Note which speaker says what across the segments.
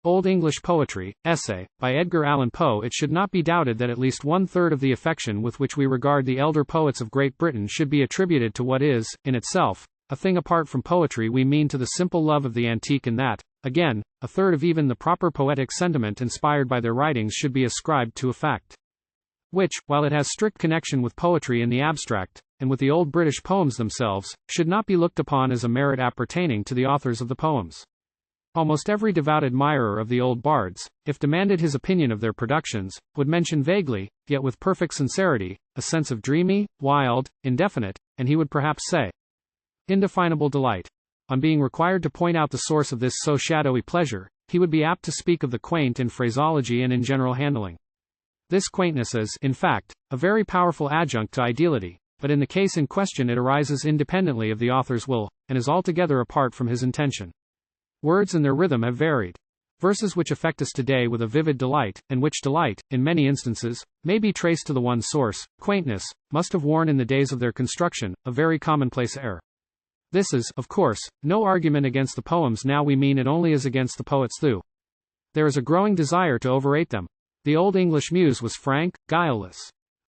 Speaker 1: Old English Poetry, Essay, by Edgar Allan Poe. It should not be doubted that at least 1/3 of the affection with which we regard the elder poets of Great Britain should be attributed to what is, in itself, a thing apart from poetry. We mean to the simple love of the antique, and that, again, 1/3 of even the proper poetic sentiment inspired by their writings should be ascribed to a fact which, while it has strict connection with poetry in the abstract, and with the old British poems themselves, should not be looked upon as a merit appertaining to the authors of the poems. Almost every devout admirer of the old bards, if demanded his opinion of their productions, would mention vaguely, yet with perfect sincerity, a sense of dreamy, wild, indefinite, and he would perhaps say, indefinable delight. On being required to point out the source of this so shadowy pleasure, he would be apt to speak of the quaint in phraseology and in general handling. This quaintness is, in fact, a very powerful adjunct to ideality, but in the case in question it arises independently of the author's will, and is altogether apart from his intention. Words and their rhythm have varied. Verses which affect us today with a vivid delight, and which delight, in many instances, may be traced to the one source, quaintness, must have worn in the days of their construction, a very commonplace air. This is, of course, no argument against the poems now. We mean it only as against the poets through. There is a growing desire to overrate them. The Old English muse was frank, guileless,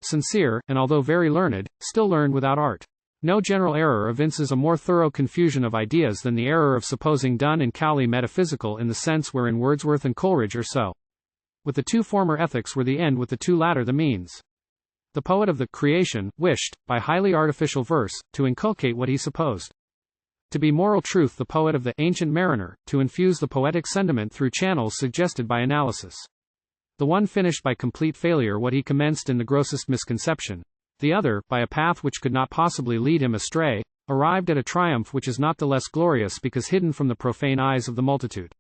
Speaker 1: sincere, and although very learned, still learned without art. No general error evinces a more thorough confusion of ideas than the error of supposing Donne and Cowley metaphysical in the sense wherein Wordsworth and Coleridge are so. With the two former ethics were the end, with the two latter the means. The poet of the creation wished, by highly artificial verse, to inculcate what he supposed to be moral truth; the poet of the ancient mariner, to infuse the poetic sentiment through channels suggested by analysis. The one finished by complete failure what he commenced in the grossest misconception. The other, by a path which could not possibly lead him astray, arrived at a triumph which is not the less glorious because hidden from the profane eyes of the multitude.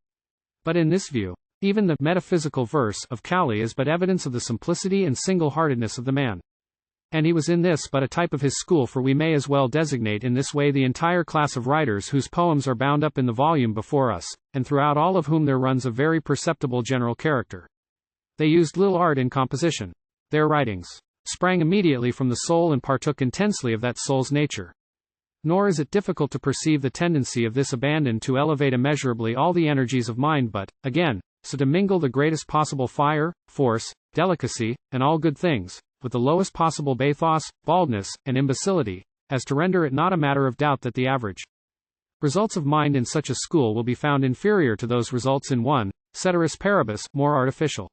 Speaker 1: But in this view, even the metaphysical verse of Cowley is but evidence of the simplicity and single-heartedness of the man. And he was in this but a type of his school, for we may as well designate in this way the entire class of writers whose poems are bound up in the volume before us, and throughout all of whom there runs a very perceptible general character. They used little art in composition. Their writings sprang immediately from the soul and partook intensely of that soul's nature. Nor is it difficult to perceive the tendency of this abandon to elevate immeasurably all the energies of mind, but, again, so to mingle the greatest possible fire, force, delicacy, and all good things, with the lowest possible bathos, baldness, and imbecility, as to render it not a matter of doubt that the average results of mind in such a school will be found inferior to those results in one, ceteris paribus, more artificial.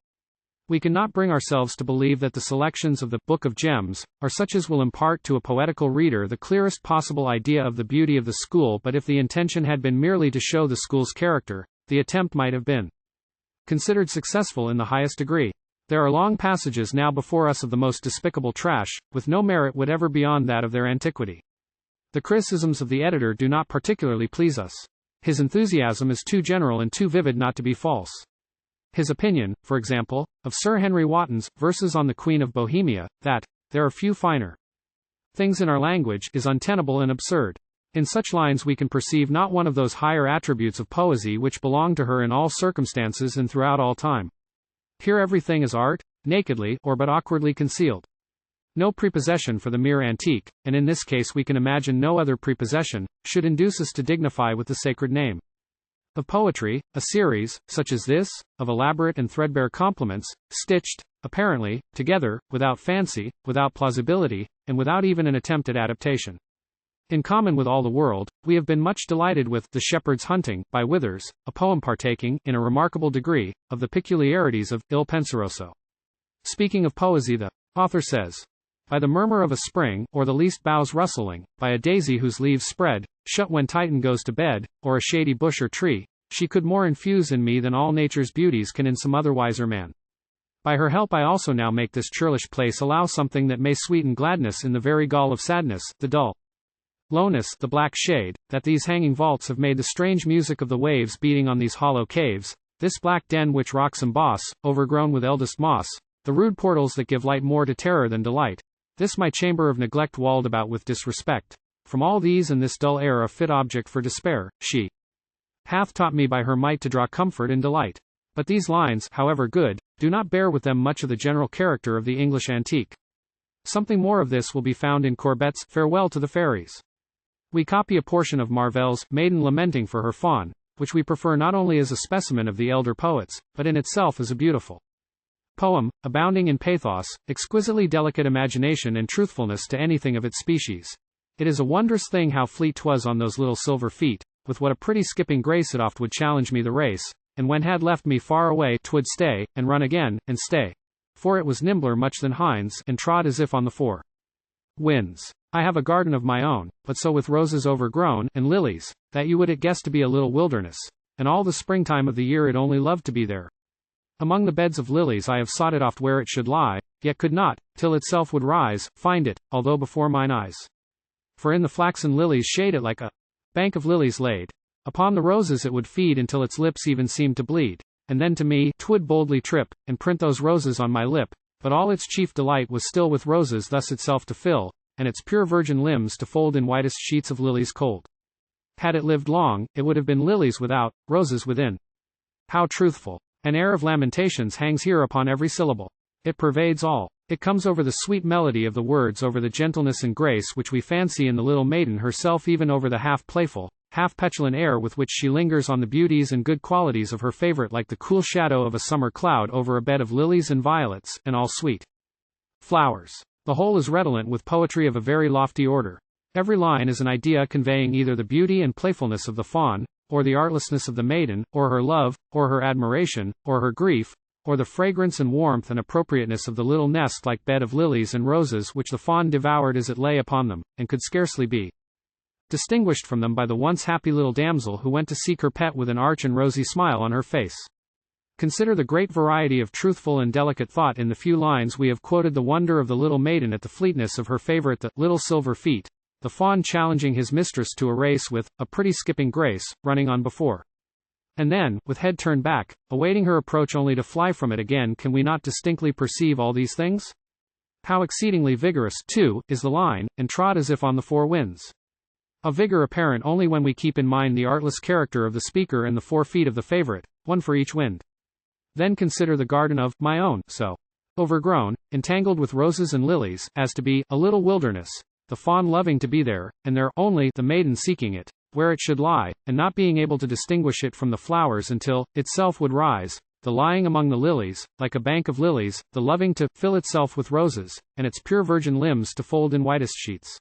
Speaker 1: We cannot bring ourselves to believe that the selections of the Book of Gems are such as will impart to a poetical reader the clearest possible idea of the beauty of the school, but if the intention had been merely to show the school's character, the attempt might have been considered successful in the highest degree. There are long passages now before us of the most despicable trash, with no merit whatever beyond that of their antiquity. The criticisms of the editor do not particularly please us. His enthusiasm is too general and too vivid not to be false. His opinion, for example, of Sir Henry Wotton's verses on the Queen of Bohemia, that there are few finer things in our language, is untenable and absurd. In such lines we can perceive not one of those higher attributes of poesy which belong to her in all circumstances and throughout all time. Here everything is art, nakedly or but awkwardly concealed. No prepossession for the mere antique, and in this case we can imagine no other prepossession, should induce us to dignify with the sacred name of poetry, a series, such as this, of elaborate and threadbare compliments, stitched, apparently, together, without fancy, without plausibility, and without even an attempt at adaptation. In common with all the world, we have been much delighted with The Shepherd's Hunting, by Withers, a poem partaking, in a remarkable degree, of the peculiarities of Il Penseroso. Speaking of poesy, the author says, by the murmur of a spring, or the least boughs rustling, by a daisy whose leaves spread, shut when Titan goes to bed, or a shady bush or tree, she could more infuse in me than all nature's beauties can in some other wiser man. By her help I also now make this churlish place allow something that may sweeten gladness in the very gall of sadness, the dull lowness, the black shade, that these hanging vaults have made the strange music of the waves beating on these hollow caves, this black den which rocks emboss, overgrown with eldest moss, the rude portals that give light more to terror than delight, this my chamber of neglect walled about with disrespect. From all these and this dull air a fit object for despair, she hath taught me by her might to draw comfort and delight. But these lines, however good, do not bear with them much of the general character of the English antique. Something more of this will be found in Courbet's Farewell to the Fairies. We copy a portion of Marvell's Maiden Lamenting for Her Fawn, which we prefer not only as a specimen of the elder poets, but in itself as a beautiful poem, abounding in pathos, exquisitely delicate imagination and truthfulness to anything of its species. It is a wondrous thing how fleet 'twas on those little silver feet, with what a pretty skipping grace it oft would challenge me the race, and when had left me far away 'twould stay, and run again, and stay. For it was nimbler much than hinds, and trod as if on the four winds. I have a garden of my own, but so with roses overgrown, and lilies, that you would it guess to be a little wilderness, and all the springtime of the year it only loved to be there. Among the beds of lilies I have sought it oft where it should lie, yet could not, till itself would rise, find it, although before mine eyes. For in the flaxen lilies shade it like a bank of lilies laid. Upon the roses it would feed until its lips even seemed to bleed, and then to me 'twould boldly trip, and print those roses on my lip, but all its chief delight was still with roses thus itself to fill, and its pure virgin limbs to fold in whitest sheets of lilies cold. Had it lived long, it would have been lilies without, roses within. How truthful! An air of lamentations hangs here upon every syllable. It pervades all. It comes over the sweet melody of the words, over the gentleness and grace which we fancy in the little maiden herself, even over the half-playful, half-petulant air with which she lingers on the beauties and good qualities of her favorite, like the cool shadow of a summer cloud over a bed of lilies and violets, and all sweet flowers. The whole is redolent with poetry of a very lofty order. Every line is an idea conveying either the beauty and playfulness of the fawn, or the artlessness of the maiden, or her love, or her admiration, or her grief, or the fragrance and warmth and appropriateness of the little nest-like bed of lilies and roses which the fawn devoured as it lay upon them, and could scarcely be distinguished from them by the once happy little damsel who went to seek her pet with an arch and rosy smile on her face. Consider the great variety of truthful and delicate thought in the few lines we have quoted, the wonder of the little maiden at the fleetness of her favorite, the little silver feet, the fawn challenging his mistress to a race with a pretty skipping grace, running on before. And then, with head turned back, awaiting her approach only to fly from it again. Can we not distinctly perceive all these things? How exceedingly vigorous, too, is the line, and trod as if on the four winds. A vigor apparent only when we keep in mind the artless character of the speaker and the 4 feet of the favorite, one for each wind. Then consider the garden of my own, so overgrown, entangled with roses and lilies, as to be a little wilderness, the fawn loving to be there, and there only the maiden seeking it, where it should lie, and not being able to distinguish it from the flowers until itself would rise, the lying among the lilies, like a bank of lilies, the loving to fill itself with roses, and its pure virgin limbs to fold in whitest sheets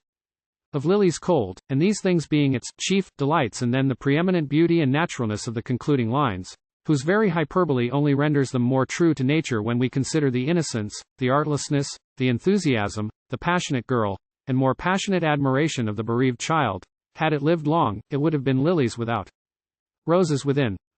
Speaker 1: of lilies cold, and these things being its chief delights, and then the preeminent beauty and naturalness of the concluding lines, whose very hyperbole only renders them more true to nature when we consider the innocence, the artlessness, the enthusiasm, the passionate girl, and more passionate admiration of the bereaved child. Had it lived long, it would have been lilies without, roses within.